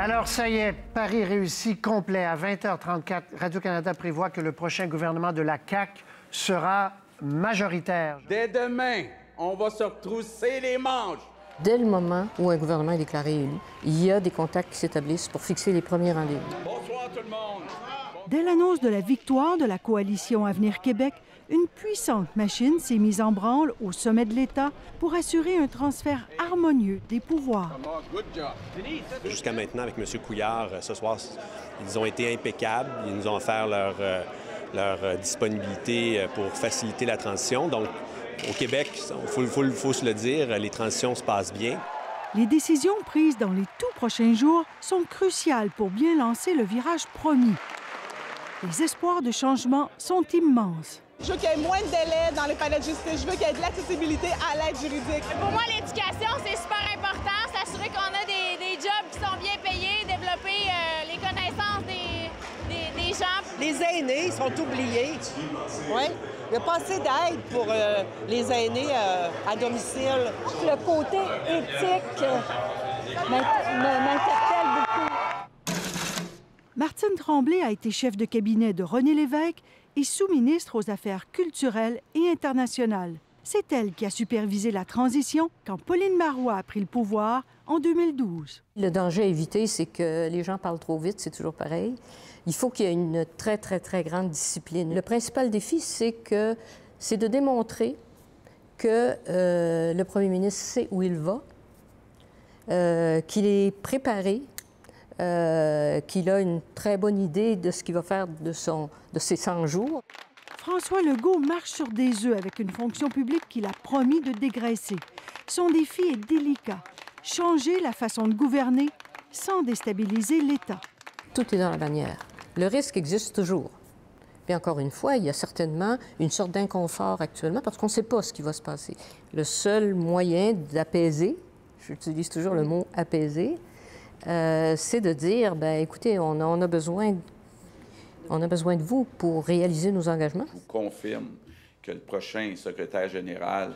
Alors, ça y est, Paris réussi complet. À 20h34, Radio-Canada prévoit que le prochain gouvernement de la CAQ sera majoritaire. Dès demain, on va se retrousser les manches. Dès le moment où un gouvernement est déclaré élu, il y a des contacts qui s'établissent pour fixer les premiers rendez-vous. Bonsoir tout le monde. Dès l'annonce de la victoire de la coalition Avenir Québec, une puissante machine s'est mise en branle au sommet de l'État pour assurer un transfert harmonieux des pouvoirs. Jusqu'à maintenant, avec M. Couillard, ce soir, ils ont été impeccables. Ils nous ont offert leur disponibilité pour faciliter la transition. Donc, au Québec, il faut se le dire, les transitions se passent bien. Les décisions prises dans les tout prochains jours sont cruciales pour bien lancer le virage promis. Les espoirs de changement sont immenses. Je veux qu'il y ait moins de délais dans les palais de justice. Je veux qu'il y ait de l'accessibilité à l'aide juridique. Pour moi, l'éducation, c'est super important. S'assurer qu'on a des jobs qui sont bien payés, développer les connaissances des gens. Les aînés sont oubliés. Oui. Il n'y a pas assez d'aide pour les aînés à domicile. Le côté éthique m'interpelle beaucoup. Martine Tremblay a été chef de cabinet de René Lévesque et sous-ministre aux Affaires culturelles et internationales. C'est elle qui a supervisé la transition quand Pauline Marois a pris le pouvoir en 2012. Le danger à éviter, c'est que les gens parlent trop vite, c'est toujours pareil. Il faut qu'il y ait une très, très, très grande discipline. Le principal défi, c'est de démontrer que le premier ministre sait où il va, qu'il est préparé, qu'il a une très bonne idée de ce qu'il va faire de ses 100 jours. François Legault marche sur des œufs avec une fonction publique qu'il a promis de dégraisser. Son défi est délicat. Changer la façon de gouverner sans déstabiliser l'État. Tout est dans la bannière. Le risque existe toujours. Puis encore une fois, il y a certainement une sorte d'inconfort actuellement parce qu'on ne sait pas ce qui va se passer. Le seul moyen d'apaiser, j'utilise toujours le mot apaiser, c'est de dire, bien, écoutez, on a besoin de vous pour réaliser nos engagements. Je vous confirme que le prochain secrétaire général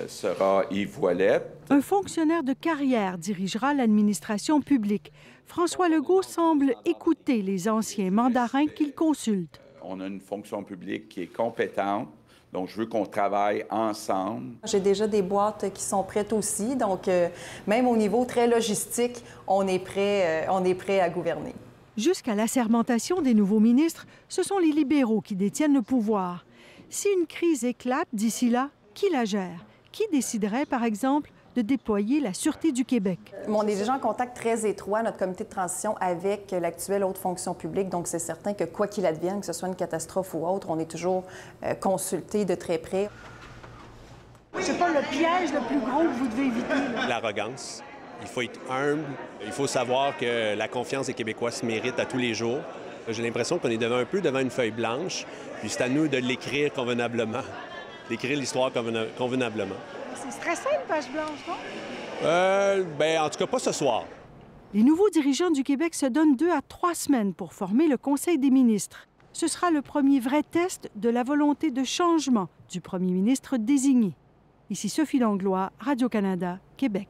sera Yves Ouellette. Un fonctionnaire de carrière dirigera l'administration publique. François Legault semble écouter les anciens mandarins qu'il consulte. On a une fonction publique qui est compétente. Donc, je veux qu'on travaille ensemble. J'ai déjà des boîtes qui sont prêtes aussi. Donc, même au niveau très logistique, on est prêt à gouverner. Jusqu'à l'assermentation des nouveaux ministres, ce sont les libéraux qui détiennent le pouvoir. Si une crise éclate d'ici là, qui la gère? Qui déciderait, par exemple, de déployer la Sûreté du Québec? On est déjà en contact très étroit, notre comité de transition, avec l'actuelle haute fonction publique. Donc, c'est certain que quoi qu'il advienne, que ce soit une catastrophe ou autre, on est toujours consulté de très près. C'est pas le piège le plus gros que vous devez éviter. L'arrogance. Il faut être humble. Il faut savoir que la confiance des Québécois se mérite à tous les jours. J'ai l'impression qu'on est un peu devant une feuille blanche, puis c'est à nous de l'écrire convenablement, d'écrire l'histoire convenablement. C'est stressant, une page blanche, non? En tout cas, pas ce soir. Les nouveaux dirigeants du Québec se donnent 2 à 3 semaines pour former le Conseil des ministres. Ce sera le premier vrai test de la volonté de changement du premier ministre désigné. Ici Sophie Langlois, Radio-Canada, Québec.